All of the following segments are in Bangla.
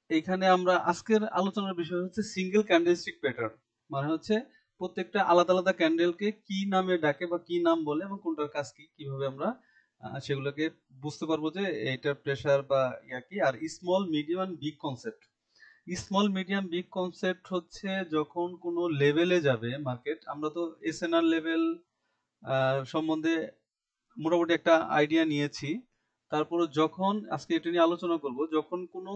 এইখানে আমরা আজকের আলোচনার বিষয় হচ্ছে সিঙ্গেল ক্যান্ডেলস্টিক প্যাটার্ন। মানে হচ্ছে প্রত্যেকটা আলাদা আলাদা ক্যান্ডেলকে কি নামে ডাকে বা কি নাম বলে এবং কোনটার কাজ কি, কিভাবে আমরা সেগুলোকে বুঝতে পারবো যে এইটার প্রেসার বা ইয়া কি। আর small medium and big concept, small medium big concept হচ্ছে যখন কোনো লেভেলে যাবে মার্কেট। আমরা তো এসএনআর লেভেল সম্বন্ধে মোটামুটি একটা আইডিয়া নিয়েছি। তারপরে যখন আজকে এটা নিয়ে আলোচনা করব, যখন কোনো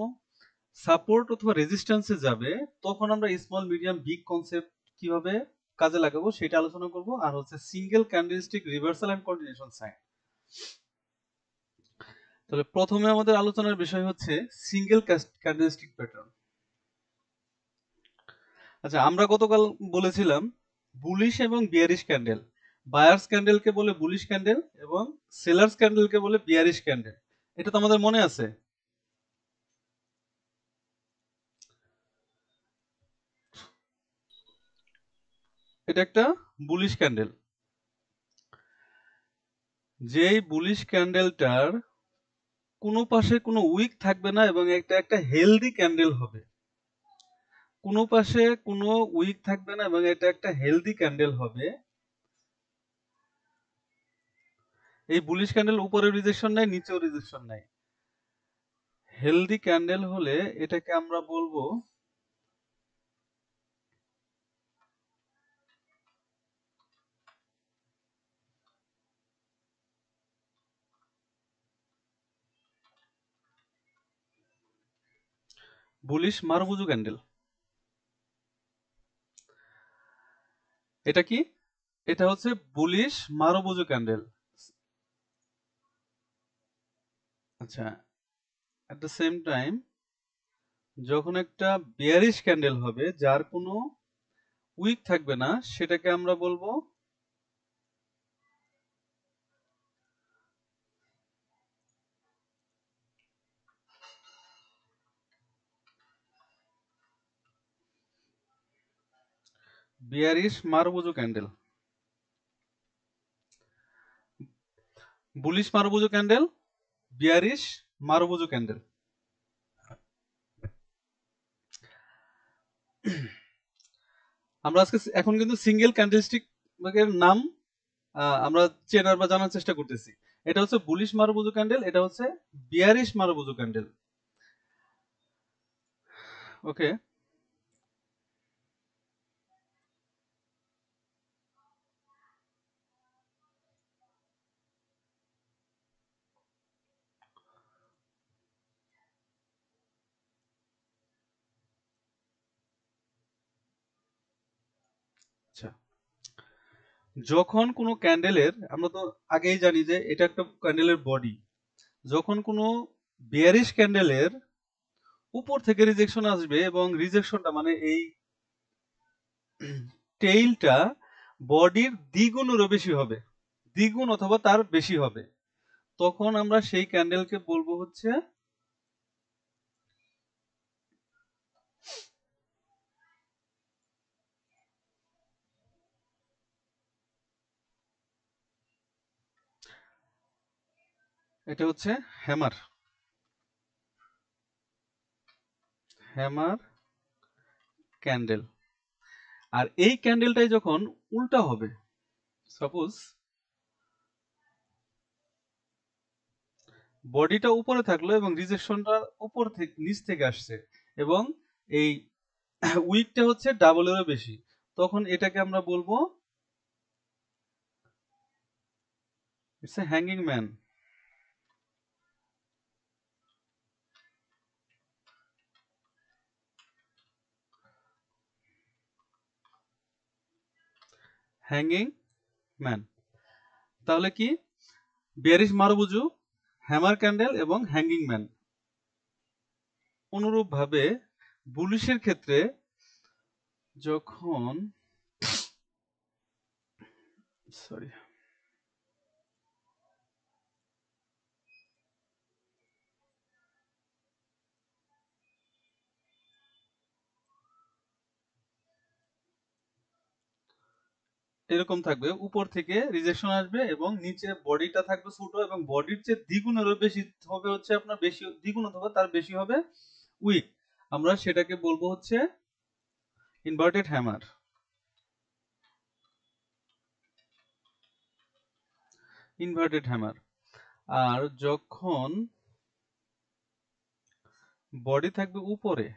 সাপোর্ট অথবা রেজিস্ট্যান্সে যাবে তখন আমরা স্মল মিডিয়াম বিগ কনসেপ্ট কিভাবে কাজে লাগাবো সেটা আলোচনা করব। আর হচ্ছে single candlestick reversal and continuation sign. তাহলে প্রথমে আমাদের আলোচনার বিষয় হচ্ছে সিঙ্গেল ক্যান্ডেলস্টিক প্যাটার্ন। আচ্ছা, আমরা গতকাল বলেছিলাম বুলিশ এবং বিয়ারিশ ক্যান্ডেল। বায়ার্স ক্যান্ডেলকে বলে বুলিশ ক্যান্ডেল এবং সেলার্স ক্যান্ডেলকে বলে বিয়ারিশ ক্যান্ডেল। এটা তো আমাদের মনে আছে। এটা একটা বুলিশ ক্যান্ডেল। যেই বুলিশ ক্যান্ডেলটার কোনো পাশে কোনো উইক থাকবে না এবং এটা একটা হেলদি ক্যান্ডেল হবে। কোনো পাশে কোনো উইক থাকবে না এবং এটা একটা হেলদি ক্যান্ডেল হবে। এই বুলিশ ক্যান্ডেল উপরেও রিজেকশন নাই, নিচেও রিজেকশন নাই। হেলদি ক্যান্ডেল হলে এটাকে আমরা বলবো বুলিশ মারুবুজু ক্যান্ডেল। এটা কি? এটা হচ্ছে বুলিশ মারুবুজু ক্যান্ডেল। আচ্ছা, এট দ্য সেম টাইম যখন একটা বিয়ারিশ ক্যান্ডেল হবে যার কোনো উইক থাকবে না সেটাকে আমরা বলবো bearish মারুবুজু candle. Bullish মারুবুজু candle, bearish মারুবুজু candle. আমরা আজকে এখন কিন্তু সিঙ্গেল ক্যান্ডেলস্টিক এর নাম আমরা চেনার বা জানার চেষ্টা করতেছি। এটা হচ্ছে বুলিশ মারুবুজু ক্যান্ডেল, এটা হচ্ছে বিয়ারিশ মারুবুজু ক্যান্ডেল। ওকে, আচ্ছা। যখন কোনো ক্যান্ডেলের, আমরা তো আগেই জানি যে এটা একটা ক্যান্ডেলের বডি, যখন কোনো বিয়ারিশ ক্যান্ডেলের উপর থেকে রিজেকশন আসবে এবং রিজেকশনটা মানে এই টেইলটা বডির দ্বিগুণেরও বেশি হবে, দ্বিগুণ অথবা তার বেশি হবে, তখন আমরা সেই ক্যান্ডেলকে বলবো হচ্ছে এটা হচ্ছে হ্যামার, হ্যামার ক্যান্ডেল। আর এই ক্যান্ডেলটাই যখন উল্টা হবে, সাপোজ বডিটা উপরে থাকলো এবং রিজেকশনটা উপর থেকে নিচ থেকে আসছে এবং এই উইকটা হচ্ছে ডাবলেরও বেশি, তখন এটাকে আমরা বলবো it's a hanging man. Hanging man. তাহলে কি? বিয়ারিশ মারুবুজু, হ্যামার ক্যান্ডেল এবং হ্যাঙ্গিং ম্যান। অনুরূপভাবে বুলিশের ক্ষেত্রে যখন সরি এরকম থাকবে, উপর থেকে রিজেকশন আসবে এবং নিচে বডিটা থাকবে ছোট এবং বডির চেয়ে দ্বিগুণেরও বেশি হবে হচ্ছে আপনার বেশি দ্বিগুণ অথবা তার বেশি হবে উইক। আমরা সেটাকে বলবো হচ্ছে ইনভার্টেড হ্যামার। Inverted hammer. আর যখন বডি থাকবে উপরে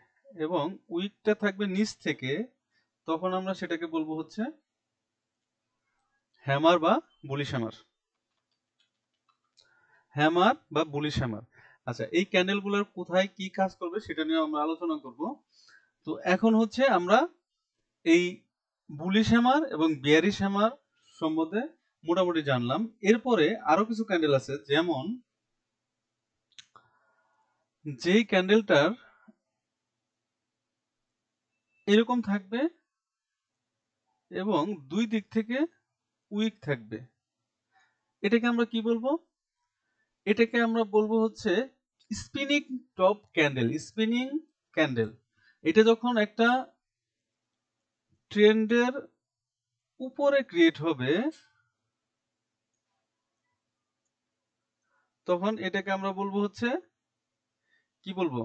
এবং উইকটা থাকবে নিচ থেকে, তখন আমরা সেটাকে বলবো হচ্ছে হ্যামার বা বুলিশ হ্যামার। হ্যামার বা বুলিশ হ্যামার। আচ্ছা, এই ক্যান্ডেলগুলোর কোথায় কি কাজ করবে সেটা নিয়ে আমরা আলোচনা করব। তো এখন হচ্ছে আমরা এই বুলিশ হ্যামার এবং বিয়ারিশ হ্যামার সম্বন্ধে মোটামুটি জানলাম। এরপরে আরো কিছু ক্যান্ডেল আছে, যেমন যেই ক্যান্ডেলটার এরকম থাকবে এবং দুই দিক থেকে উইক থাকবে, এটাকে আমরা কি বলবো? এটাকে আমরা বলবো হচ্ছে spinning top candle. Spinning candle. এটা যখন একটা ট্রেন্ডের উপরে ক্রিয়েট হবে, তখন এটাকে আমরা বলবো হচ্ছে কি বলবো?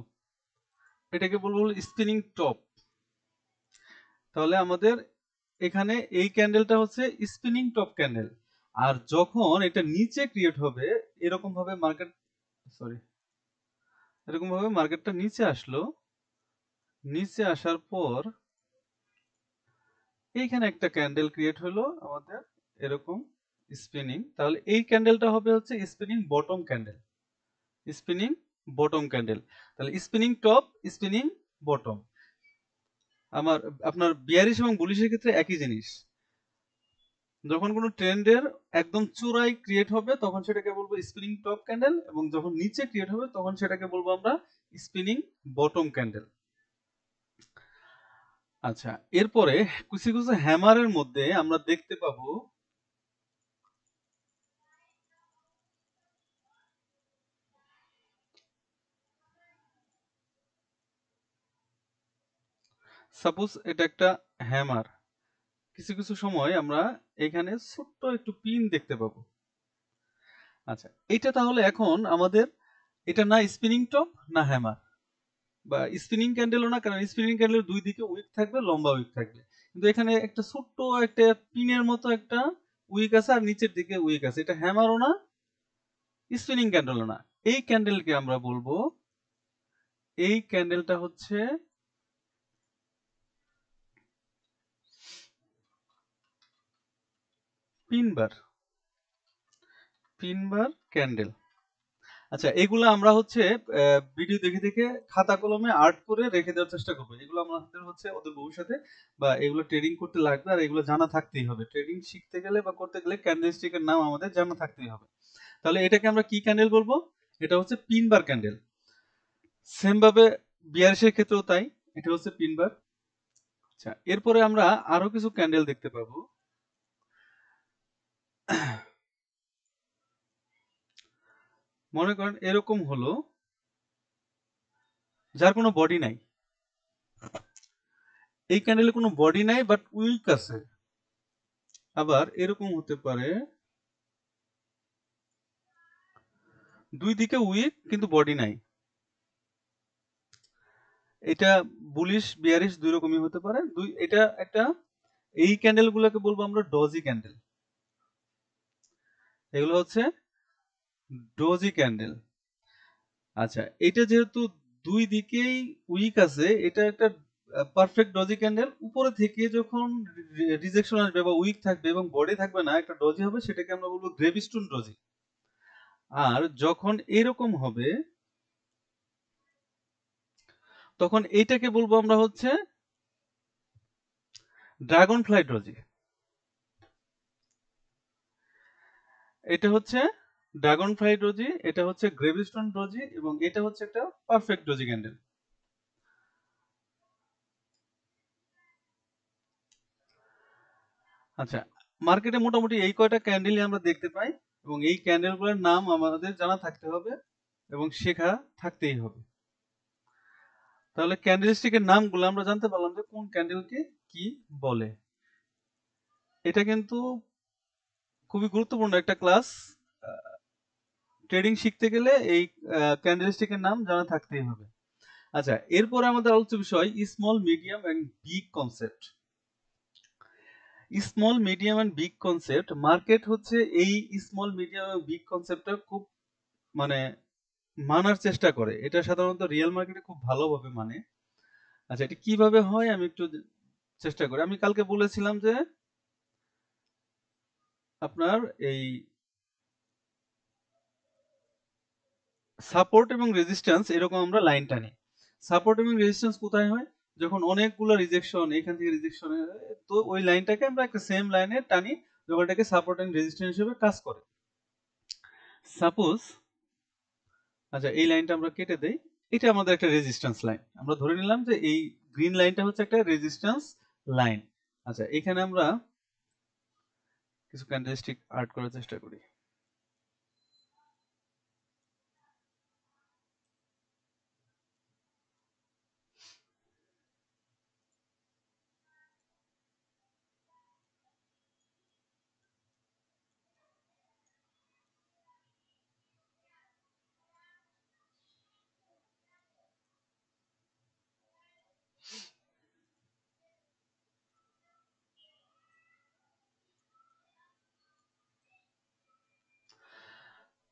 এটাকে বলবো স্পিনিং টপ। তাহলে আমাদের এখানে এই ক্যান্ডেলটা হচ্ছে স্পিনিং টপ ক্যান্ডেল। আর যখন এটা নিচে ক্রিয়েট হবে, এরকম ভাবে মার্কেটটা নিচে আসলো, নিচে আসার পর এইখানে একটা ক্যান্ডেল ক্রিয়েট হলো আমাদের এরকম স্পিনিং। তাহলে এই ক্যান্ডেলটা হবে হচ্ছে spinning bottom candle. Spinning bottom candle. তাহলে স্পিনিং টপ, স্পিনিং বটম। আপনার বিয়ারিশ এবং বুলিশের ক্ষেত্রে একই জিনিস। যখন কোনো ট্রেন্ডের একদম চূড়ায় ক্রিয়েট হবে তখন সেটাকে বলবো স্পিনিং টপ ক্যান্ডেল, এবং যখন নিচে ক্রিয়েট হবে তখন সেটাকে বলবো আমরা স্পিনিং বটম ক্যান্ডেল। আচ্ছা, এরপরে কিছু কিছু হ্যামারের মধ্যে আমরা দেখতে পাবো সাপোজ এটা একটা হ্যামার, কিছু কিছু সময় আমরা এখানে ছোট্ট একটু পিন দেখতে পাবো। আচ্ছা, এটা তাহলে এখন আমাদের এটা না স্পিনিং টপ না হ্যামার বা স্পিনিং ক্যান্ডেলও না, কারণ স্পিনিং ক্যান্ডেলের দুই দিকে উইক থাকবে, লম্বা উইক থাকবে। কিন্তু এখানে একটা ছোট্ট একটা পিনের মতো একটা উইক আছে আর নিচের দিকে উইক আছে। এটা হ্যামারও না, স্পিনিং ক্যান্ডেলও না। এই ক্যান্ডেলকে আমরা বলবো, এই ক্যান্ডেলটা হচ্ছে পিনবার। পিনবার ক্যান্ডেল। আচ্ছা, এগুলো আমরা হচ্ছে ভিডিও দেখে দেখে খাতা কলমে আর্ট করে রেখে দেওয়ার চেষ্টা করবো। এগুলো আমাদের হচ্ছে ওদের ভবিষ্যতে বা এগুলো ট্রেডিং করতে লাগবে, আর এগুলো জানা থাকতেই হবে। ট্রেডিং শিখতে গেলে বা করতে গেলে ক্যান্ডেলস্টিকের নাম আমাদের জানা থাকতেই হবে। তাহলে এটাকে আমরা কি ক্যান্ডেল বলবো? এটা হচ্ছে পিনবার ক্যান্ডেল। সেম ভাবে বিয়ারিশের ক্ষেত্রেও তাই, এটা হচ্ছে পিনবার। আচ্ছা, এরপরে আমরা আরো কিছু ক্যান্ডেল দেখতে পাবো। মনে করেন এরকম হলো, যার কোনো বডি নাই। এই ক্যান্ডেলে কোনো বডি নাই বাট উইক আছে। আবার এরকম হতে পারে দুই দিকে উইক কিন্তু বডি নাই। এটা বুলিশ বিয়ারিশ দুই রকমই হতে পারে। এটা একটা, এই ক্যান্ডেল গুলোকে বলবো আমরা ডজি ক্যান্ডেল। এগুলো হচ্ছে ডজি ক্যান্ডেল। আচ্ছা, এটা যেহেতু দুই দিকেই উইক আছে, এটা একটা পারফেক্ট ডজি ক্যান্ডেল। উপরে থেকে যখন রিজেকশন আসবে বা উইক থাকবে এবং বডি থাকবে না, একটা ডজি হবে, সেটাকে আমরা বলবো গ্রেভিস্টোন ডজি। আর যখন এরকম হবে তখন এইটাকে বলবো আমরা হচ্ছে ড্রাগন ফ্লাই ডজি। এটা হচ্ছে ড্রাগন ফ্লাই ডজি, এটা হচ্ছে গ্রেভিস্টোন ডজি, এবং এটা হচ্ছে একটা পারফেক্ট ডজি ক্যান্ডেল। আচ্ছা, মার্কেটে মোটামুটি এই কয়টা ক্যান্ডেলই আমরা দেখতে পাই, এবং এই ক্যান্ডেলগুলোর নাম আমাদের জানা থাকতে হবে এবং শেখা থাকতেই হবে। তাহলে ক্যান্ডেলস্টিকের নামগুলো আমরা জানতে পারলাম যে কোন ক্যান্ডেলকে কি বলে। এটা কিন্তু খুবই গুরুত্বপূর্ণ একটা ক্লাস। ট্রেডিং শিখতে গেলে এই ক্যান্ডেলস্টিকের নাম জানা থাকতেই হবে। আচ্ছা, এরপরে আমাদের আলোচ্য বিষয় small medium and big concept. Small medium and big concept, market হচ্ছে এই স্মল মিডিয়াম এবং বিগ কনসেপ্টটা খুব মানে মানার চেষ্টা করে। এটা সাধারণত রিয়েল মার্কেটে খুব ভালোভাবে মানে। আচ্ছা, এটা কিভাবে হয় আমি একটু চেষ্টা করি। আমি কালকে বলেছিলাম যে আপনার এই সাপোর্ট এবং রেজিস্ট্যান্স এরকম আমরা লাইন টানি। সাপোর্ট এবং রেজিস্ট্যান্স কোথায় হয়? যখন অনেকগুলো রিজেকশন, এখান থেকে রিজেকশন, তো ওই লাইনটাকে আমরা একটা সেম লাইনে টানি, যখন এটাকে সাপোর্ট এন্ড রেজিস্ট্যান্স হিসেবে কাজ করে। সাপোজ আচ্ছা, এই লাইনটা আমরা কেটে দেই, এটা আমাদের একটা রেজিস্ট্যান্স লাইন। আমরা ধরে নিলাম যে এই গ্রিন লাইনটা হচ্ছে একটা রেজিস্ট্যান্স লাইন। আচ্ছা, এখানে আমরা কিছু ক্যান্ডেলস্টিক আর্ট করার চেষ্টা করি।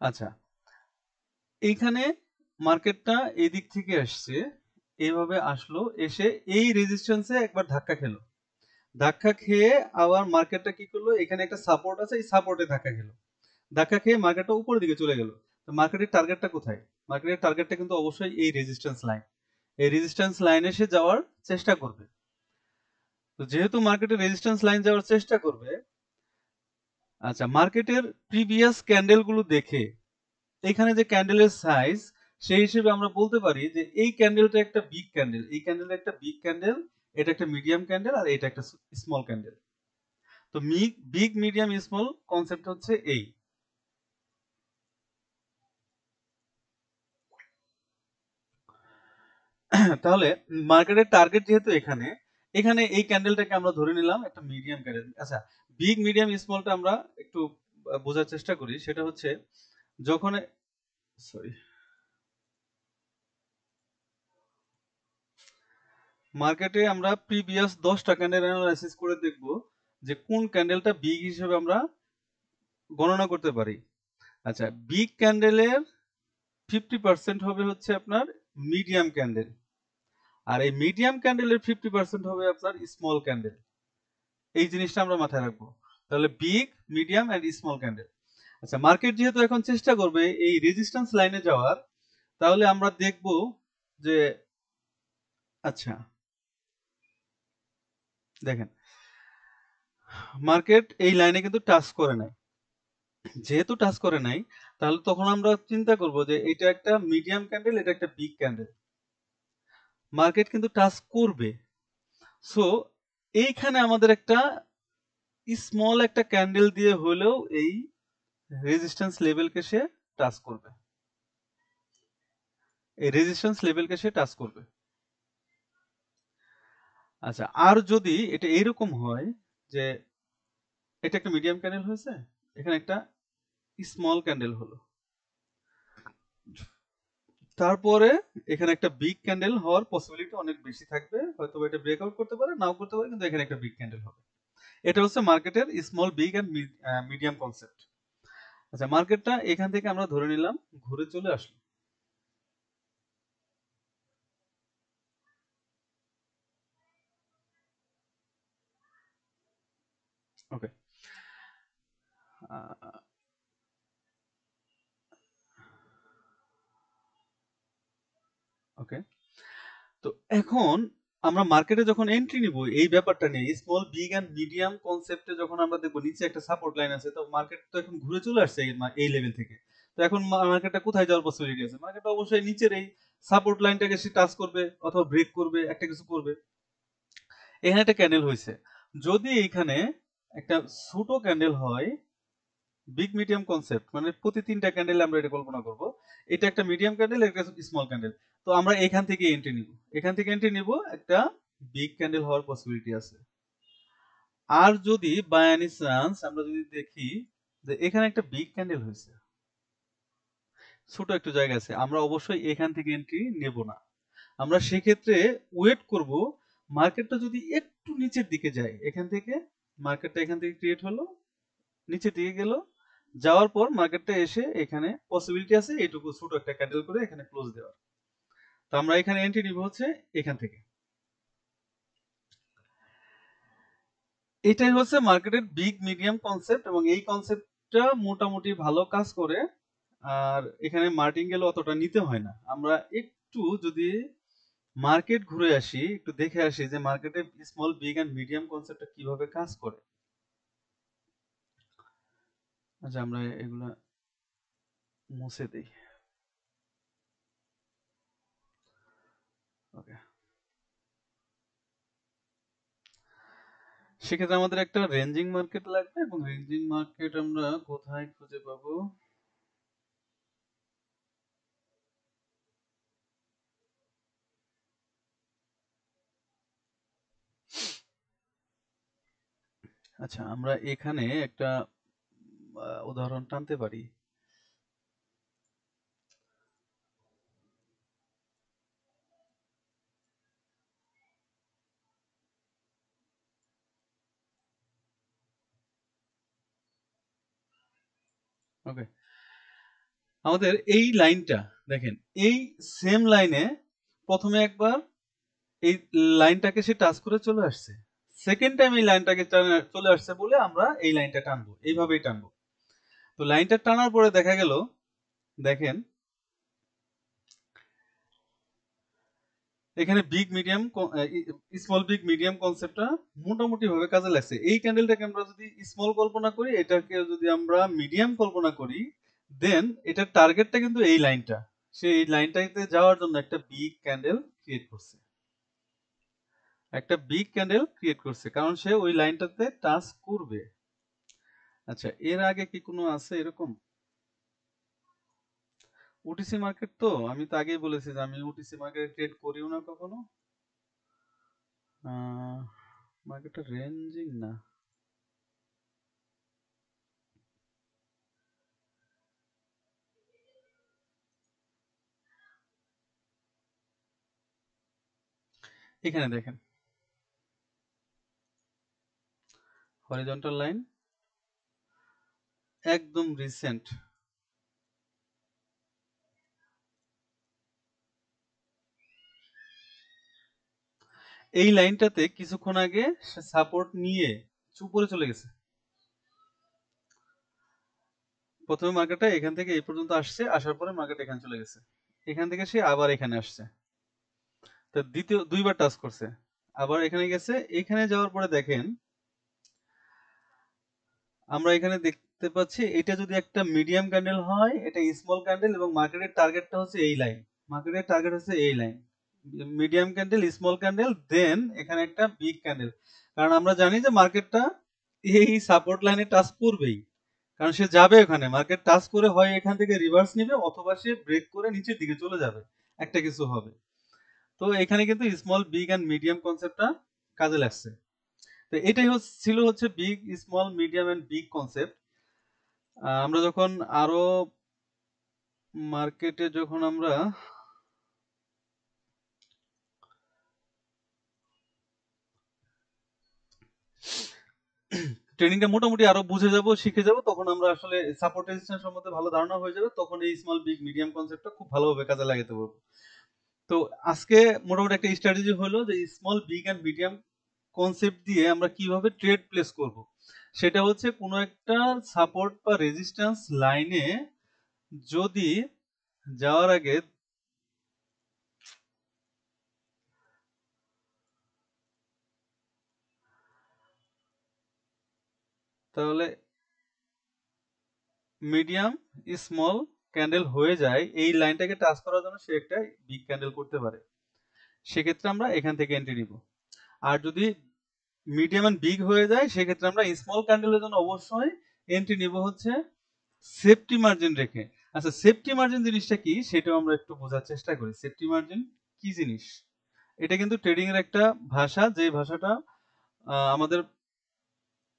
আচ্ছা, এইখানে মার্কেটটা এই দিক থেকে আসছে, এইভাবে আসলো, এসে এই রেজিস্ট্যান্সে একবার ধাক্কা খেলো। ধাক্কা খেয়ে আবার মার্কেটটা কি করলো, এখানে একটা সাপোর্ট আছে, এই সাপোর্টে ধাক্কা খেলো। ধাক্কা খেয়ে মার্কেটটা উপরের দিকে চলে গেল। তো মার্কেটের টার্গেটটা কোথায়? মার্কেটের টার্গেটটা কিন্তু অবশ্যই এই রেজিস্ট্যান্স লাইন। এই রেজিস্ট্যান্স লাইনে সে যাওয়ার চেষ্টা করবে। তো যেহেতু মার্কেটের রেজিস্ট্যান্স লাইন যাওয়ার চেষ্টা করবে, আচ্ছা, মার্কেটের প্রিভিয়াস ক্যান্ডেল গুলো দেখে এখানে যে ক্যান্ডেলের সাইজ, সেই হিসেবে আমরা বলতে পারি যে এই ক্যান্ডেলটা একটা বিগ ক্যান্ডেল, এই ক্যান্ডেলটা একটা বিগ ক্যান্ডেল, এটা একটা মিডিয়াম ক্যান্ডেল, আর এটা একটা স্মল ক্যান্ডেল। তো বিগ মিডিয়াম স্মল কনসেপ্ট হচ্ছে এই। তাহলে মার্কেটের টার্গেট যেহেতু এখানে, এখানে এই ক্যান্ডেলটাকে আমরা ধরে নিলাম একটা মিডিয়াম ক্যান্ডেল। আচ্ছা, বিগ মিডিয়াম স্মলটা আমরা একটু বোঝার চেষ্টা করি। সেটা হচ্ছে যখন, সরি, মার্কেটে আমরা প্রিভিয়াস 10টা ক্যান্ডেল অ্যানালাইসিস করে দেখব যে কোন ক্যান্ডেলটা বিগ হিসেবে আমরা গণনা করতে পারি। আচ্ছা, বিগ ক্যান্ডেলের 50% হবে হচ্ছে আপনার মিডিয়াম ক্যান্ডেল, আর এই মিডিয়াম ক্যান্ডেলের 50% হবে আপনার স্মল ক্যান্ডেল। এই জিনিসটা আমরা মাথায় রাখবো। তাহলে big, medium and small candle. আচ্ছা, মার্কেট যেহেতু এখন চেষ্টা করবে এই রেজিস্ট্যান্স লাইনে যাওয়ার, তাহলে আমরা দেখব যে, আচ্ছা দেখেন, মার্কেট এই লাইনে কিন্তু টাচ করে নাই। যেহেতু টাচ করে নাই, তাহলে তখন আমরা চিন্তা করব যে এটা একটা মিডিয়াম ক্যান্ডেল, এটা একটা বিগ ক্যান্ডেল। মার্কেট কিন্তু টাচ করবে। সো এইখানে আমাদের একটা স্মল একটা ক্যান্ডেল দিয়ে হলেও এই রেজিস্ট্যান্স লেভেলকে সে টাচ করবে, এই রেজিস্ট্যান্স লেভেলকে সে টাচ করবে। আচ্ছা, আর যদি এটা এইরকম হয় যে এটা একটা মিডিয়াম ক্যান্ডেল হয়েছে, এখানে একটা স্মল ক্যান্ডেল হলো, তারপরে এখানে একটা বিগ ক্যান্ডেল হওয়ার পসিবিলিটি অনেক বেশি থাকবে। হয়তো এটা ব্রেকআউট করতে পারে, নাও করতে পারে, কিন্তু এখানে একটা বিগ ক্যান্ডেল হবে। এটা হচ্ছে মার্কেটের small, big and medium concept. আচ্ছা, মার্কেটটা এখান থেকে আমরা ধরে নিলাম ঘুরে চলে আসলো। ওকে, ওকে। তো এখন আমরা মার্কেটে যখন এন্ট্রি নিব এই ব্যাপারটা নিয়ে, স্মল, বিগ এন্ড মিডিয়াম কনসেপ্টে যখন আমরা দেখবো নিচে একটা সাপোর্ট লাইন আছে, তো মার্কেট তো এখন ঘুরে চলে আসছে এই লেভেল থেকে। তো এখন মার্কেটটা কোথায় যাওয়ার পসিবিলিটি আছে? মার্কেটটা অবশ্যই নিচের এই সাপোর্ট লাইনটাকে সে টাচ করবে অথবা ব্রেক করবে, একটা কিছু করবে। এখানে একটা ক্যান্ডেল হয়েছে, যদি এখানে একটা ছোট ক্যান্ডেল হয়, বিগ মিডিয়াম কনসেপ্ট মানে প্রতি 3টা ক্যান্ডেল আমরা এটা কল্পনা করব, এটা একটা মিডিয়াম ক্যান্ডেল, একটা স্মল ক্যান্ডেল। তো আমরা এখান থেকে এন্ট্রি নিব, এখান থেকে এন্ট্রি নিব, একটা বিগ ক্যান্ডেল হওয়ার পসিবিলিটি আছে। আর যদি বাই এনি চান্স আমরা যদি দেখি যে এখানে একটা বিগ ক্যান্ডেল হয়েছে, ছোট একটু জায়গা আছে, আমরা অবশ্যই এখান থেকে এন্ট্রি নেব না। আমরা সেক্ষেত্রে ওয়েট করব মার্কেটটা যদি একটু নিচের দিকে যায়, এখান থেকে মার্কেটটা এখান থেকে ক্রিয়েট হলো, নিচের দিকে গেল, যাওয়ার পর মার্কেটটা এসে এখানে পসিবিলিটি আছে এইটুকু ছোট একটা ক্যান্ডেল করে এখানে ক্লোজ দেওয়ার। তো আমরা এখানে এন্ট্রি নিব হচ্ছে এখান থেকে। এটাই হচ্ছে মার্কেটের বিগ মিডিয়াম কনসেপ্ট, এবং এই কনসেপ্টটা মোটামুটি ভালো কাজ করে। আর এখানে মার্টিঙ্গেল অতটা নিতে হয় না। আমরা একটু যদি মার্কেট ঘুরে আসি, একটু দেখে আসি যে মার্কেটে স্মল বিগ এন্ড মিডিয়াম কনসেপ্টটা কিভাবে কাজ করে। আচ্ছা, আমরা এগুলা মুছে দেই। ওকে, সেক্ষেত্রে আমাদের একটা রেঞ্জিং মার্কেট লাগবে, এবং রেঞ্জিং মার্কেট আমরা কোথায় খুঁজে পাবো? আচ্ছা, আমরা এখানে একটা উদাহরণ টানতে পারি। ওকে, আমাদের এই লাইনটা দেখেন, এই সেম লাইনে প্রথমে একবার এই লাইনটাকে সে টাচ করে চলে আসছে, সেকেন্ড টাইম এই লাইনটাকে চলে আসছে বলে আমরা এই লাইনটা টানবো, এইভাবেই টানবো। তো লাইনটা টানার পরে দেখা গেল, দেখেন এখানে big medium small big medium কনসেপ্টটা মোটামুটি ভাবে কাজে লাগছে। এই ক্যান্ডেলটাকে আমরা যদি স্মল কল্পনা করি, এটাকে যদি আমরা মিডিয়াম কল্পনা করি, দেন এটার টার্গেটটা কিন্তু এই লাইনটা, সে এই লাইনটাতে যাওয়ার জন্য একটা বিগ ক্যান্ডেল ক্রিয়েট করছে, একটা বিগ ক্যান্ডেল ক্রিয়েট করছে, কারণ সে ওই লাইনটাতে টাচ করবে। আচ্ছা, এর আগে কি কোনো আছে এরকম? ওটিসি মার্কেট, তো আমি তো আগেই বলেছি যে আমি ওটিসি মার্কেট ট্রেড করিও না কখনো। মার্কেটটা রেঞ্জিং না, এখানে দেখেন হরিজন্টাল লাইন একদম রিসেন্ট, এই লাইনটাতে কিছুক্ষণ আগে সাপোর্ট নিয়ে উপরে চলে গেছে। প্রথমে মার্কেটটা এখান থেকে এই পর্যন্ত আসছে, আসার পরে মার্কেট এখানে চলে গেছে, এখান থেকে সে আবার এখানে আসছে, তো দ্বিতীয় দুইবার টাচ করছে, আবার এখানে গেছে, এখানে যাওয়ার পরে দেখেন আমরা এখানে দেখতে পাচ্ছি এটা যদি একটা মিডিয়াম ক্যান্ডেল হয়, এটা স্মল ক্যান্ডেল, এবং মার্কেটের টার্গেটটা হচ্ছে এই লাইন, মার্কেটের টার্গেট হচ্ছে এই line, medium candle small candle, then এখানে একটা বিগ ক্যান্ডেল। কারণ আমরা জানি যে মার্কেটটা এই সাপোর্ট লাইনে টাচ করবেই, কারণ সে যাবে ওখানে, মার্কেট টাচ করে হয় এখান থেকে রিভার্স নিবে, অথবা সে ব্রেক করে নিচের দিকে চলে যাবে, একটা কিছু হবে। তো এখানে কিন্তু স্মল বিগ এন্ড মিডিয়াম কনসেপ্টটা কাজে লাগছে। তো এটাই ছিল হচ্ছে big small medium and big concept. আমরা যখন আরো মার্কেটে যখন আমরা ট্রেনিংটা মোটামুটি আরো বুঝে যাব, শিখে যাব, তখন আমরা আসলে সাপোর্ট রেজিস্ট্যান্স সম্বন্ধে ভালো ধারণা হয়ে যাবে, তখন এই স্মল বিগ মিডিয়াম কনসেপ্টটা খুব ভালোভাবে কাজে লাগাতে পারবো। তো আজকে মোটামুটি একটা স্ট্র্যাটেজি হলো যে small big and medium concept দিয়ে আমরা কিভাবে ট্রেড প্লেস করব। সেটা হচ্ছে কোনো একটা সাপোর্ট বা রেজিস্ট্যান্স লাইনে যদি যাওয়ার আগে তাহলে মিডিয়াম স্মল ক্যান্ডেল হয়ে যায়, এই লাইনটাকে টাচ করার জন্য সে একটা বিগ ক্যান্ডেল করতে পারে, সেক্ষেত্রে আমরা এখান থেকে এন্ট্রি নিব। আর যদি মিডিয়াম এন্ড বিগ হয়ে যায়, সেক্ষেত্রে আমরা স্মল ক্যান্ডেলের জন্য অবশ্যই এন্ট্রি নিব হচ্ছে সেফটি মার্জিন রেখে। আচ্ছা, সেফটি মার্জিন জিনিসটা কি সেটাও আমরা একটু বোঝার চেষ্টা করি। সেফটি মার্জিন কি জিনিস? এটা কিন্তু ট্রেডিং এর একটা ভাষা, যে ভাষাটা আমাদের,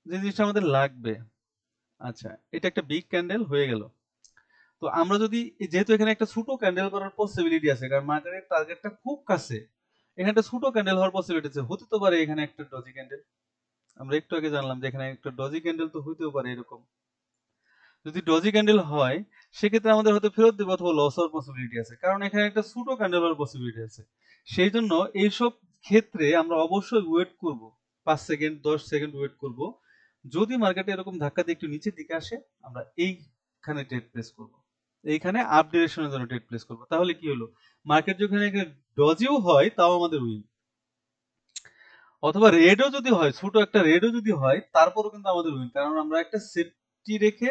যে জিনিসটা আমাদের লাগবে। আচ্ছা, এটা একটা বিগ ক্যান্ডেল হয়ে গেল, তো আমরা যদি যেহেতু এখানে একটা ছোট ক্যান্ডেল করার পসিবিলিটি আছে, কারণ মার্কেটের টার্গেটটা খুব কাছে, এখানে একটা ছোট ক্যান্ডেল হওয়ার পসিবিলিটি আছে, হতে তো পারে এখানে একটা ডজি ক্যান্ডেল। আমরা একটু আগে জানলাম যে এখানে একটা ডজি ক্যান্ডেল তো হইতেও পারে এরকম। যদি ডজি ক্যান্ডেল হয় সেক্ষেত্রে আমাদের হয়তো ফেরত দেবো অথবা লস হওয়ার পসিবিলিটি আছে, কারণ এখানে একটা ছোট ক্যান্ডেল হওয়ার পসিবিলিটি আছে। সেই জন্য এইসব ক্ষেত্রে আমরা অবশ্যই ওয়েট করব, 5 সেকেন্ড 10 সেকেন্ড ওয়েট করব। যদি মার্কেটে এরকম ধাক্কা দিয়ে একটু নিচের দিকে আসে, আমরা এইখানে ট্রেড প্লেস করব, এইখানে আপ ডিরেকশনের জন্য ট্রেড প্লেস করব। তাহলে কি হলো, মার্কেট যেখানে ডজিও হয় তাও আমাদের উইন, অথবা রেডও যদি হয়, ছোট একটা রেডও যদি হয় তারপরও কিন্তু আমাদের উইন, কারণ আমরা একটা সেফটি রেখে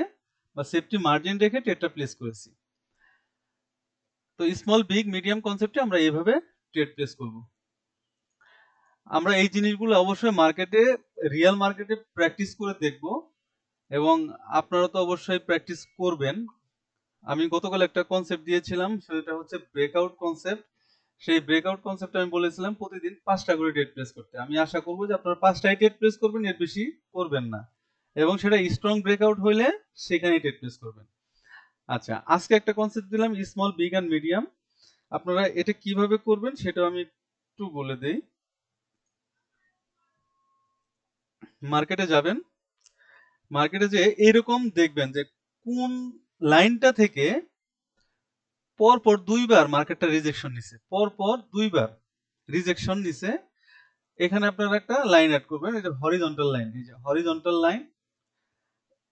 বা সেফটি মার্জিন রেখে ট্রেডটা প্লেস করেছি। তো স্মল বিগ মিডিয়াম কনসেপ্টে আমরা এইভাবে ট্রেড প্লেস করব। আমরা এই জিনিসগুলো অবশ্যই মার্কেটে, রিয়েল মার্কেটে প্র্যাকটিস করে দেখব, এবং আপনারা তো অবশ্যই প্র্যাকটিস করবেন। আমি গতকাল একটা কনসেপ্ট দিয়েছিলাম, সেটা হচ্ছে ব্রেকআউট কনসেপ্ট। সেই ব্রেকআউট কনসেপ্টে আমি বলেছিলাম প্রতিদিন 5টা করে ট্রেড প্লেস করতে। আমি আশা করব যে আপনারা 5টাই ট্রেড প্লেস করবেন, এর বেশি করবেন না, এবং সেটা স্ট্রং ব্রেকআউট হইলে সেখানেই ট্রেড প্লেস করবেন। আচ্ছা, আজকে একটা কনসেপ্ট দিলাম স্মল বিগ এন্ড মিডিয়াম। আপনারা এটা কিভাবে করবেন সেটাও আমি একটু বলে দেই। মার্কেটে যাবেন, মার্কেটে যে এরকম দেখবেন যে কোন লাইনটা থেকে পরপর দুইবার মার্কেটটা রিজেকশন নিছে, পরপর দুইবার রিজেকশন নিছে। এখানে আপনারা একটা লাইন অ্যাড করবেন, এই যে হরিজন্টাল লাইন, এই যে হরিজন্টাল লাইন,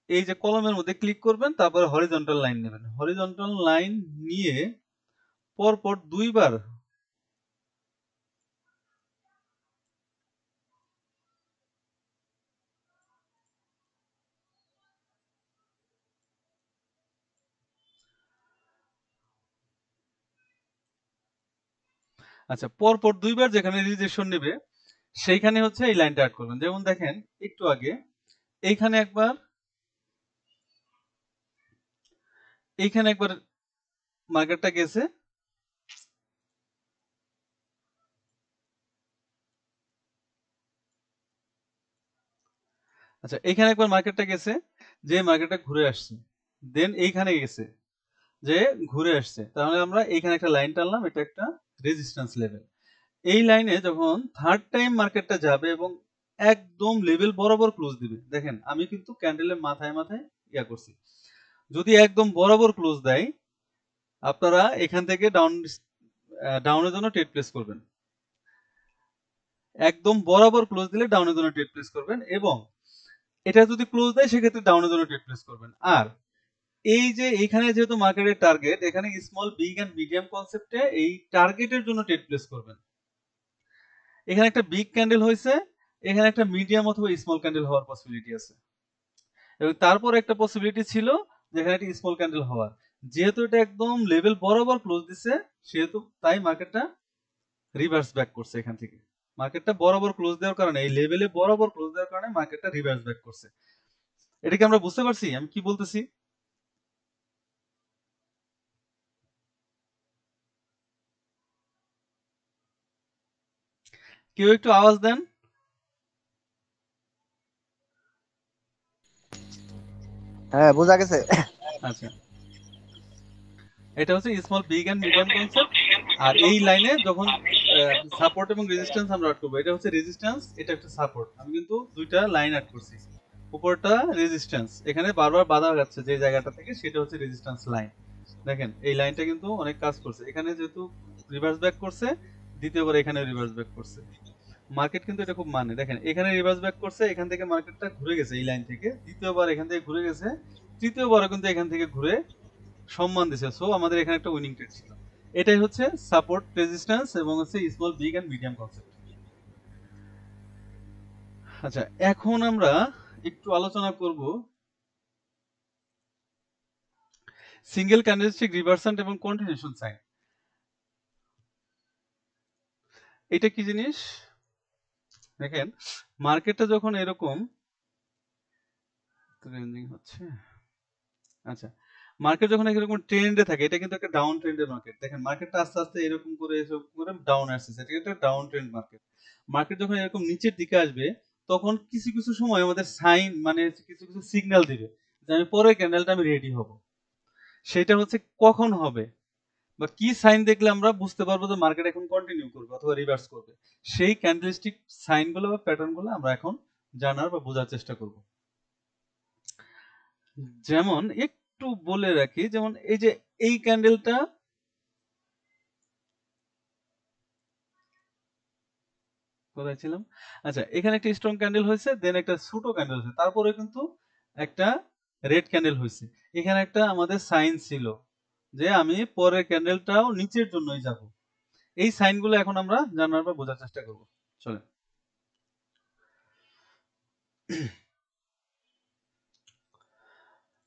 এই যে কলমের মধ্যে ক্লিক করবেন, তারপরে হরিজন্টাল লাইন নেবেন। হরিজন্টাল লাইন নিয়ে পরপর দুইবার, আচ্ছা পরপর দুইবার যেখানে রিজেকশন নেবে সেইখানে হচ্ছে এই লাইনটা অ্যাড করবেন। যেমন দেখেন একটু আগে এইখানে একবার, এইখানে একবার মার্কেটটা গেছে, আচ্ছা এইখানে একবার মার্কেটটা গেছে, যে মার্কেটটা ঘুরে আসছে, দেন এইখানে গেছে, যে ঘুরে আসছে, তাহলে আমরা এইখানে একটা লাইন টানলাম, এটা একটা রেজিস্ট্যান্স লেভেল। এই লাইনে যখন থার্ড টাইম মার্কেটটা যাবে এবং একদম লেভেল বরাবর ক্লোজ দিবে, দেখেন আমি কিন্তু ক্যান্ডেলের মাথায় মাথায় ইয়া করছি, যদি একদম বরাবর ক্লোজ দেয় আপনারা এখান থেকে ডাউনের জন্য ট্রেড প্লেস করবেন। একদম বরাবর ক্লোজ দিলে ডাউনের জন্য ট্রেড প্লেস করবেন, এবং এটা যদি ক্লোজ দেয় সেক্ষেত্রে ডাউনের জন্য ট্রেড প্লেস করবেন। আর এই যে এখানে যেহেতু মার্কেটের টার্গেট, এখানে স্মল বিগ এন্ড মিডিয়াম কনসেপ্টে এই টার্গেটের জন্য ট্রেড প্লেস করবেন। এখানে একটা বিগ ক্যান্ডেল হয়েছে, এখানে একটা মিডিয়াম অথবা স্মল ক্যান্ডেল হওয়ার পসিবিলিটি আছে, এবং তারপর একটা পসিবিলিটি ছিল যেখানে একটা স্মল ক্যান্ডেল হওয়ার। যেহেতু এটা একদম লেভেল বরাবর ক্লোজ দিছে, সেহেতু তাই মার্কেটটা রিভার্স ব্যাক করছে। এখান থেকে মার্কেটটা বরাবর ক্লোজ দেওয়ার কারণে, এই লেভেলে বরাবর ক্লোজ দেওয়ার কারণে মার্কেটটা রিভার্স ব্যাক করছে। এটা কি আমরা বুঝতে পারছি আমি কি বলতেছি? কেউ একটু আওয়াজ দেন। হ্যাঁ, বোঝা গেছে। আচ্ছা, এটা হচ্ছে small big and medium concept. আর এই লাইনে যখন সাপোর্ট এবং রেজিস্ট্যান্স আমরা অ্যাড করবো, এটা হচ্ছে রেজিস্ট্যান্স, এটা একটা সাপোর্ট। আমি কিন্তু দুইটা লাইন অ্যাড করছি, উপরটা রেজিস্ট্যান্স, এখানে বারবার বাধা যাচ্ছে যে জায়গাটা থেকে, সেটা হচ্ছে রেজিস্ট্যান্স লাইন। দেখেন এই লাইনটা কিন্তু অনেক কাজ করছে, এখানে যেহেতু রিভার্স ব্যাক করছে, দ্বিতীয়বার এখানে রিভার্স ব্যাক করছে। মার্কেট কিন্তু এটা খুব মানে, দেখেন এখানে রিভার্স ব্যাক করছে, এখান থেকে মার্কেটটা ঘুরে গেছে এই লাইন থেকে, দ্বিতীয়বার এখান থেকে ঘুরে গেছে, তৃতীয়বারও কিন্তু এখান থেকে ঘুরে সম্মান দিছে। সো আমাদের এখানে একটা উইনিং ট্রেড ছিল। এটাই হচ্ছে সাপোর্ট, রেজিস্ট্যান্স এবং হচ্ছে small big and medium concept. আচ্ছা, এখন আমরা একটু আলোচনা করব সিঙ্গেল ক্যান্ডেলস্টিক রিভার্সেন্ট এবং কন্টিনিউশন সাইন। এটা কি জিনিস? দেখেন মার্কেটটা যখন এরকম ট্রেন্ডিং হচ্ছে, আচ্ছা মার্কেট যখন এরকম ট্রেন্ডে থাকে, এটা কিন্তু একটা ডাউন ট্রেন্ডের মার্কেট। দেখেন মার্কেটটা আস্তে আস্তে এরকম করে এসব করে ডাউন আসছে, এটা একটা ডাউন ট্রেন্ড মার্কেট। মার্কেট যখন এরকম নিচের দিকে আসবে, তখন কিছু কিছু সময় আমাদের সাইন, মানে কিছু কিছু সিগন্যাল দিবে যে আমি পরের ক্যান্ডেলটা আমি রেডি হব। সেটা হচ্ছে কখন হবে বা কি সাইন দেখলে আমরা বুঝতে পারবো যে মার্কেট এখন কন্টিনিউ করবে অথবা রিভার্স করবে, সেই ক্যান্ডেলস্টিক সাইনগুলো বা প্যাটার্নগুলো আমরা এখন জানার বা বোঝার চেষ্টা করব। যেমন একটু বলে রাখি, যেমন এই যে এই ক্যান্ডেলটা কোথায় ছিলাম, আচ্ছা এখানে একটা স্ট্রং ক্যান্ডেল হয়েছে, দেন একটা ছোট ক্যান্ডেল হয়েছে, তারপরে কিন্তু একটা রেড ক্যান্ডেল হয়েছে। এখানে একটা আমাদের সাইন ছিল যে আমি পরের ক্যান্ডেলটাও নিচের জন্যই যাব। এই সাইনগুলো এখন আমরা জানার বা বোঝার চেষ্টা করব। চলে,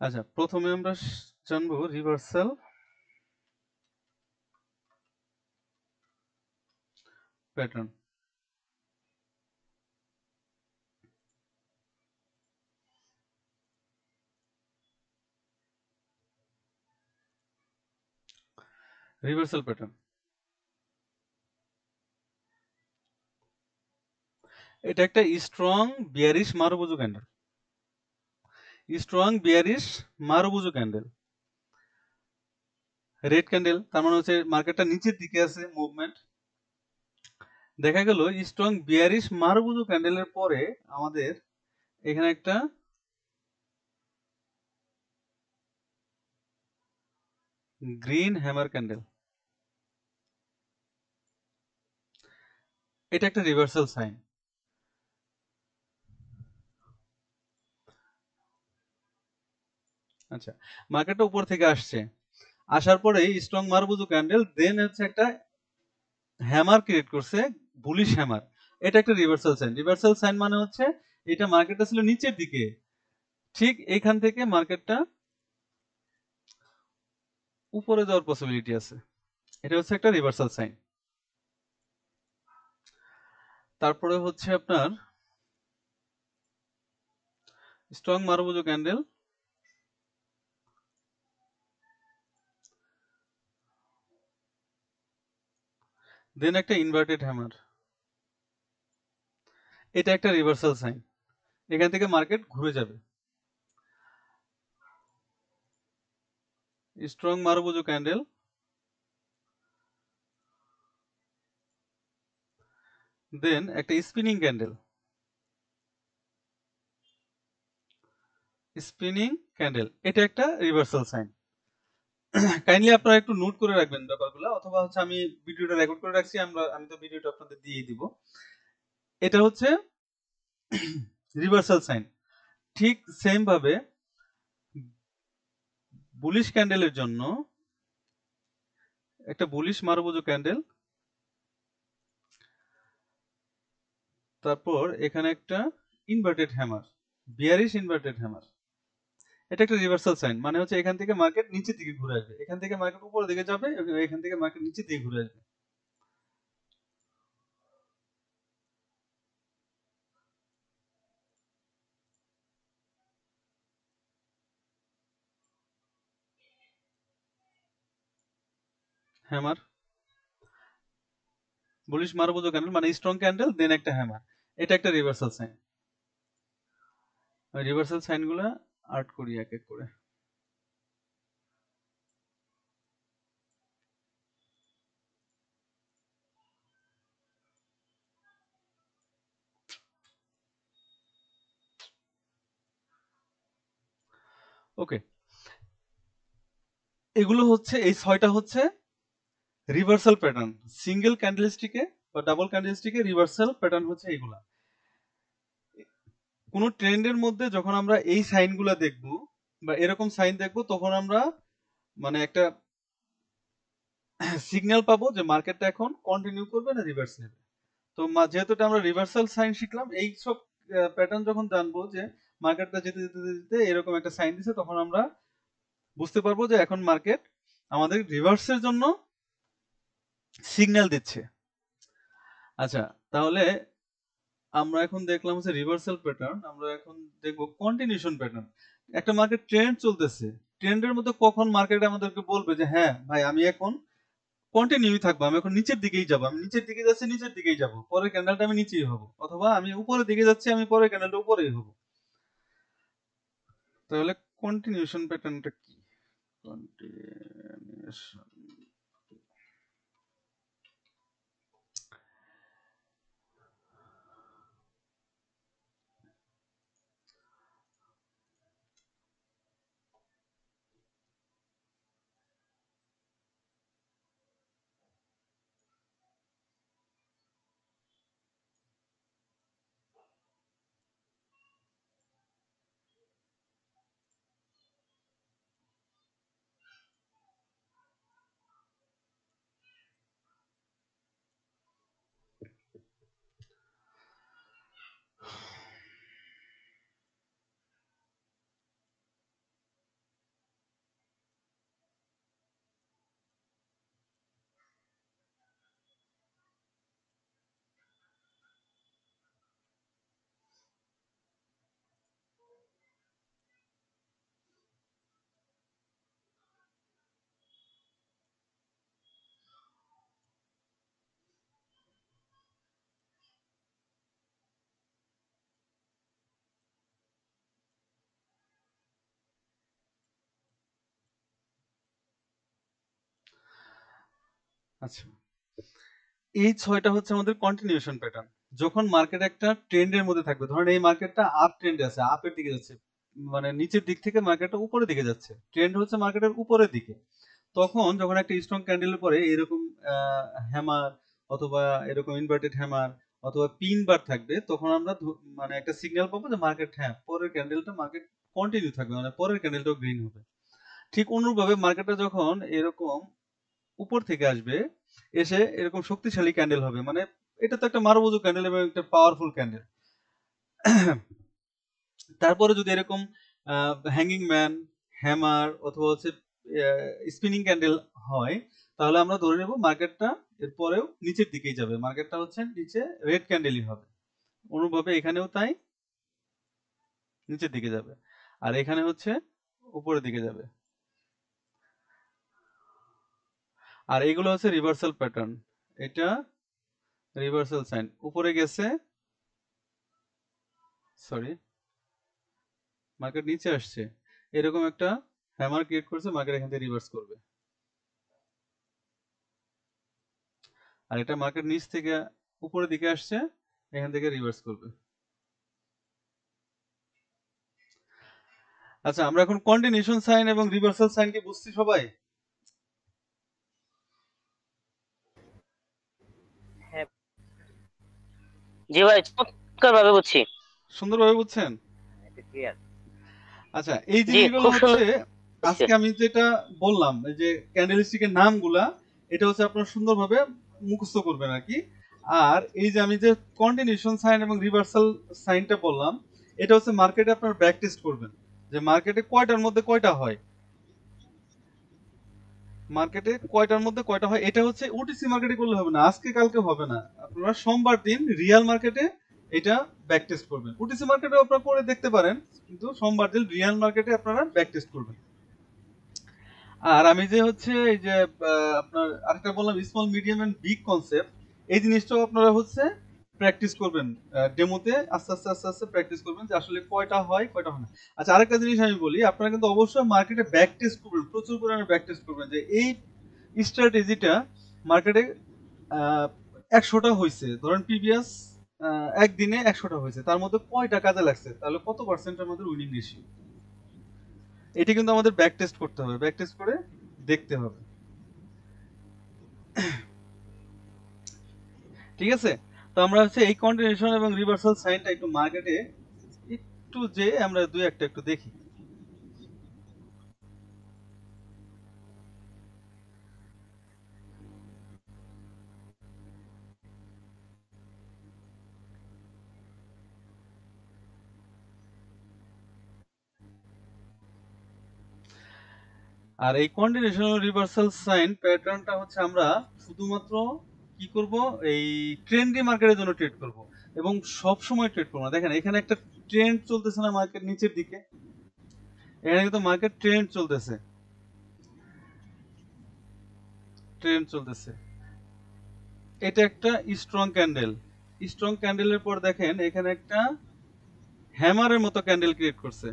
আচ্ছা প্রথমে আমরা জানবো রিভার্সাল প্যাটার্ন। রিভার্সাল প্যাটার্ন এটা একটা strong bearish মারুবুজু candle, strong bearish মারুবুজু candle, red candle, তার মানে হচ্ছে মার্কেটটা নিচের দিকে আছে মুভমেন্ট। দেখা গেল স্ট্রং বিয়ারিশ মারুবুজু ক্যান্ডেলের পরে আমাদের এখানে একটা গ্রিন হ্যামার ক্যান্ডেল, এটা একটা রিভার্সাল সাইন। আচ্ছা, মার্কেটটা উপর থেকে আসছে, আসার পরে স্ট্রং মারুবুজু ক্যান্ডেল, দেন হচ্ছে একটা হ্যামার ক্রিয়েট করছে, বুলিশ হ্যামার, এটা একটা রিভার্সাল সাইন। রিভার্সাল সাইন মানে হচ্ছে এটা মার্কেটটা ছিল নিচের দিকে, ঠিক এখান থেকে মার্কেটটা উপরে যাওয়ার পসিবিলিটি আছে, এটা হচ্ছে একটা রিভার্সাল সাইন। তারপরে হচ্ছে আপনার স্ট্রং মারুবুজু ক্যান্ডেল, দেন একটা ইনভার্টেড হ্যামার, এটা একটা রিভার্সাল সাইন। এখান থেকে মার্কেট ঘুরে যাবে। স্ট্রং মারুবুজু ক্যান্ডেল, দেন একটা স্পিনিং ক্যান্ডেল, স্পিনিং ক্যান্ডেল, এটা একটা রিভার্সাল সাইন। কাইন্ডলি আপনারা একটু নোট করে রাখবেন ব্যাপারগুলো, অথবা হচ্ছে আমি ভিডিওটা রেকর্ড করে রাখছি, আমি তো ভিডিওটা আপনাদের দিয়ে দিব। এটা হচ্ছে রিভার্সাল সাইন। ঠিক সেম ভাবে বুলিশ ক্যান্ডেলের জন্য একটা বুলিশ মারুবুজু ক্যান্ডেল, তারপর এখানে একটা inverted hammer, bearish inverted hammer, এটা একটা রিভার্সাল সাইন। মানে হচ্ছে এখান থেকে মার্কেট নিচের দিকে ঘুরে আসবে, এখান থেকে মার্কেট উপরের দিকে যাবে, এখান থেকে মার্কেট নিচের দিকে ঘুরে আসবে। হ্যামার, বুলিশ মারুবুজু ক্যান্ডেল মানে স্ট্রং ক্যান্ডেল, দেন একটা হ্যামার, এটা একটা রিভার্সাল সাইন। রিভার্সাল সাইনগুলো আর্ট করি এক এক করে। ওকে, এগুলো হচ্ছে, এই ছয়টা হচ্ছে রিভার্সাল প্যাটার্ন। সিঙ্গেল ক্যান্ডেলস্টিকে বা ডাবল ক্যান্ডেলস্টিকে রিভার্সাল প্যাটার্ন হচ্ছে এগুলা। কোন ট্রেন্ডের মধ্যে যখন আমরা এই সাইনগুলো দেখব বা এরকম সাইন দেখব, তখন আমরা মানে একটা সিগন্যাল পাবো যে মার্কেটটা এখন কন্টিনিউ করবে না রিভার্স নেবে। তো যেহেতু আমরা রিভার্সাল সাইন শিখলাম, এই সব প্যাটার্ন যখন জানবো যে মার্কেটটা যেতে যেতে যেতে এরকম একটা সাইন দিছে, তখন আমরা বুঝতে পারবো যে এখন মার্কেট আমাদের রিভার্সের জন্য সিগন্যাল দিচ্ছে। আচ্ছা, তাহলে আমরা এখন দেখলাম হচ্ছে রিভার্সাল প্যাটার্ন, আমরা এখন দেখবো কন্টিনিউশন প্যাটার্ন। একটা মার্কেট ট্রেন্ড চলতেছে, ট্রেন্ডের মধ্যে কখন মার্কেট আমাদেরকে বলবে যে হ্যাঁ ভাই আমি এখন কন্টিনিউ থাকবো, আমি এখন নিচের দিকেই যাবো, আমি নিচের দিকে যাচ্ছি, নিচের দিকেই যাবো, পরের ক্যান্ডেলটা আমি নিচেই হবো, অথবা আমি উপরের দিকে যাচ্ছি, আমি পরের ক্যান্ডেলটা উপরেই হবো। তাহলে কন্টিনিউশন প্যাটার্নটা কি? কন্টিনিউশন। আচ্ছা, এই 6টা হচ্ছে আমাদের কন্টিনিউশন প্যাটার্ন। যখন মার্কেট একটা ট্রেন্ডের মধ্যে থাকবে, ধরেন এই মার্কেটটা আপ ট্রেন্ডে আছে, আপের দিকে যাচ্ছে, মানে নিচের দিক থেকে মার্কেটটা উপরের দিকে যাচ্ছে, ট্রেন্ড হচ্ছে মার্কেটের উপরের দিকে। তখন যখন একটা স্ট্রং ক্যান্ডেলের পরে এরকম হ্যামার অথবা এরকম ইনভার্টেড হ্যামার অথবা পিন বার থাকবে, তখন আমরা মানে একটা সিগন্যাল পাবো যে মার্কেট, হ্যাঁ, পরের ক্যান্ডেলটা মার্কেট কন্টিনিউ থাকবে, মানে পরের ক্যান্ডেলটাও গ্রিন হবে। ঠিক অনুরূপভাবে মার্কেটটা যখন এরকম উপর থেকে আসবে, এসে এরকম শক্তিশালী ক্যান্ডেল হবে, মানে এটা তো একটা মারবুজু ক্যান্ডেল এবং একটা পাওয়ারফুল ক্যান্ডেল। তারপরে যদি এরকম হ্যাঙ্গিং ম্যান, হ্যামার অথবা হচ্ছে স্পিনিং ক্যান্ডেল হয়, তাহলে আমরা ধরে নেব মার্কেটটা এরপরেও নিচের দিকেই যাবে, মার্কেটটা হচ্ছে নিচে রেড ক্যান্ডেলই হবে। অনুরূপভাবে এখানেও তাই, নিচের দিকে যাবে, আর এখানে হচ্ছে উপরের দিকে যাবে। আর এগুলো হচ্ছে রিভার্সাল প্যাটার্ন, এটা রিভার্সাল সাইন, উপরে গেছে, সরি, মার্কেট নিচে আসছে, এরকম একটা হ্যামার ক্রিয়েট করছে, মার্কেট এখান থেকে রিভার্স করবে। আর এটা মার্কেট নিচ থেকে উপরের দিকে আসছে, এখান থেকে রিভার্স করবে। আচ্ছা, আমরা এখন কন্টিনিউশন সাইন এবং রিভার্সাল সাইন কি বুঝছি সবাই? হ্যাঁ জি ভাই, চমৎকার ভাবে বুঝছি। সুন্দরভাবে বুঝছেন? আচ্ছা, এই জি, জিনিসগুলো খুব সুন্দর হচ্ছে বুঝছি। আজকে আমি যেটা বললাম, এই যে ক্যান্ডেলস্টিকের নামগুলা, এটা হচ্ছে আপনারা সুন্দরভাবে মুখস্থ করবেন আর কি। আর এই যে আমি যে কন্টিনিউশন সাইন এবং রিভার্সাল সাইনটা বললাম, এটা হচ্ছে মার্কেটে আপনার ব্যাক টেস্ট করবেন, যে মার্কেটে কয়টার মধ্যে কয়টা হয়, মার্কেটে কয়টার মধ্যে কয়টা হয়। এটা হচ্ছে ওটিসি মার্কেটে করলে হবে না, আজকে কালকে হবে না, আপনারা সোমবার দিন রিয়াল মার্কেটে এটা ব্যাক টেস্ট করবেন। ওটিসি মার্কেটে আপনারা করে দেখতে পারেন, কিন্তু সোমবার দিন রিয়াল মার্কেটে আপনারা ব্যাক টেস্ট করবেন। আর আমি যে হচ্ছে এই যে আপনার আরেকটা বললাম small medium and big concept, এই জিনিসটাও আপনারা হচ্ছে প্র্যাকটিস করবেন, ডেমোতে আস্তে আস্তে আস্তে আস্তে প্র্যাকটিস করবেন যে আসলে কয়টা হয় কয়টা হয় না। আচ্ছা, আরেকটা জিনিস আমি বলি, আপনারা কিন্তু অবশ্যই মার্কেটে ব্যাক টেস্ট করবেন, প্রচুর পরিমাণে ব্যাক টেস্ট করবেন, যে এই স্ট্র্যাটেজিটা মার্কেটে 100টা হয়েছে, ধরেন প্রিভিয়াস একদিনে 100টা হয়েছে, তার মধ্যে কয়টা কাজে লাগছে, তাহলে কত পার্সেন্ট আমাদের উইনিং রেশিও, এটা কিন্তু আমাদের ব্যাক টেস্ট করতে হবে, ব্যাক টেস্ট করে দেখতে হবে। ঠিক আছে, তো আমরা হচ্ছে এই কন্টিনিউশন এবং রিভার্সাল সাইনটা একটু মার্কেটে একটু যে আমরা দুই একটা একটু দেখি। আর এই কন্টিনিউশন এবং রিভার্সাল সাইন প্যাটার্নটা হচ্ছে আমরা শুধুমাত্র কি করব, এই ট্রেন্ডি মার্কেটের জন্য ট্রেড করব, এবং সব সময় ট্রেড করব না। দেখেন এখানে একটা ট্রেন্ড চলতেছে না, মার্কেট নিচের দিকে, এখানে কিন্তু মার্কেট ট্রেন্ড চলতেছে, ট্রেন্ড চলতেছে, এটা একটা স্ট্রং ক্যান্ডেল, স্ট্রং ক্যান্ডেলের পর দেখেন এখানে একটা হ্যামারের মতো ক্যান্ডেল ক্রিয়েট করছে,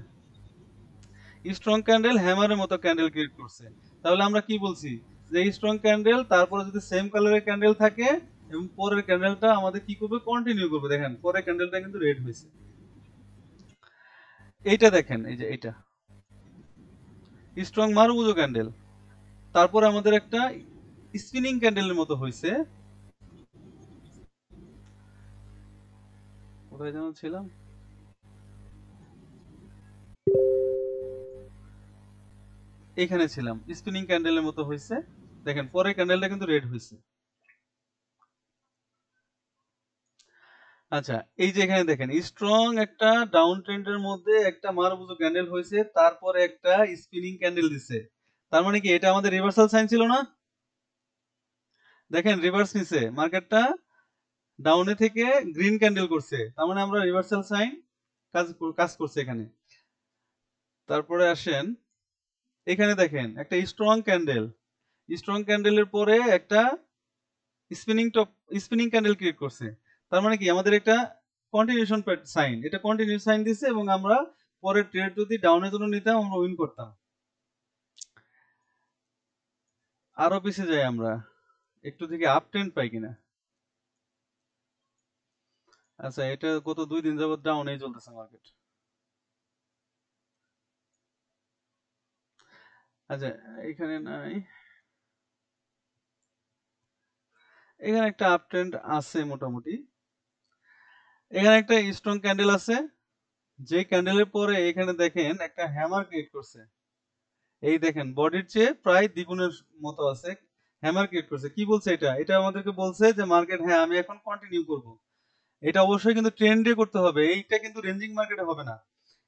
স্ট্রং ক্যান্ডেল হ্যামারের মতো ক্যান্ডেল ক্রিয়েট করছে। তাহলে আমরা কি বলছি যে স্ট্রং ক্যান্ডেল তারপরে যদি সেম কালারের ক্যান্ডেল থাকে এবং পরের ক্যান্ডেলটা আমাদের কি করবে, কন্টিনিউ করবে। দেখেন পরের ক্যান্ডেলটা কিন্তু রেড হয়েছে। এইটা দেখেন, এই যে এইটা স্ট্রং মারুবুজো ক্যান্ডেল, তারপর আমাদের একটা স্পিনিং ক্যান্ডেলের মতো হয়েছে। কোথায় যেন ছিলাম, এখানে ছিলাম। স্পিনিং ক্যান্ডেলের মতো হয়েছে। দেখেন পরের ক্যান্ডেলটা কিন্তু রেড হয়েছে। আচ্ছা, এই যে এখানে দেখেন স্ট্রং একটা ডাউন ট্রেন্ডের মধ্যে একটা মারুবুজো ক্যান্ডেল হয়েছে, তারপরে একটা স্পিনিং ক্যান্ডেল দিছে। তার মানে কি এটা আমাদের রিভার্সাল সাইন ছিল না? দেখেন রিভার্স নিছে, মার্কেটটা ডাউনে থেকে গ্রিন ক্যান্ডেল করছে, তার মানে আমরা রিভার্সাল সাইন কাজ করছে এখানে। তারপরে আসেন এখানে দেখেন একটা স্ট্রং ক্যান্ডেলের পরে একটা স্পিনিং ক্যান্ডেল ক্রিয়েট করছে। তার মানে কি আমাদের একটা কন্টিনিউশন সাইন, এটা কন্টিনিউ সাইন দিছে এবং আমরা পরের ট্রেড যদি ডাউনের জন্য নিতাম আমরা উইন করতাম। আরো পিছিয়ে যাই আমরা, একটু থেকে আপ ট্রেন্ড পাই কিনা। আচ্ছা, এটা গত 2 দিন যাবত ডাউনেই চলতেছে মার্কেট। আচ্ছা, এখানে নাই, এখানে একটা আপ ট্রেন্ড আছে মোটামুটি। এখানে একটা স্ট্রং ক্যান্ডেল আছে, যে ক্যান্ডেলের পরে এখানে দেখেন একটা হ্যামার ক্রিয়েট করছে। এই দেখেন বডির চেয়ে প্রায় দ্বিগুণের মতো আছে, হ্যামার ক্রিয়েট করছে। কি বলছে এটা? এটা আমাদেরকে বলছে যে মার্কেট, হ্যাঁ আমি এখন কন্টিনিউ করব। এটা অবশ্যই কিন্তু ট্রেন্ডে করতে হবে, এইটা কিন্তু রেঞ্জিং মার্কেটে হবে না।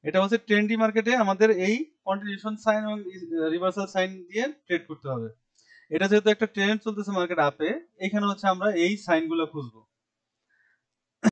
এটা হচ্ছে ট্রেন্ডি মার্কেটে আমাদের এই কন্টিনিউশন সাইন এবং রিভার্সাল সাইন দিয়ে ট্রেড করতে হবে। এটা যেহেতু একটা ট্রেন্ড চলতেছে মার্কেট আপে, এখানে হচ্ছে আমরা এই সাইনগুলো খুঁজবো।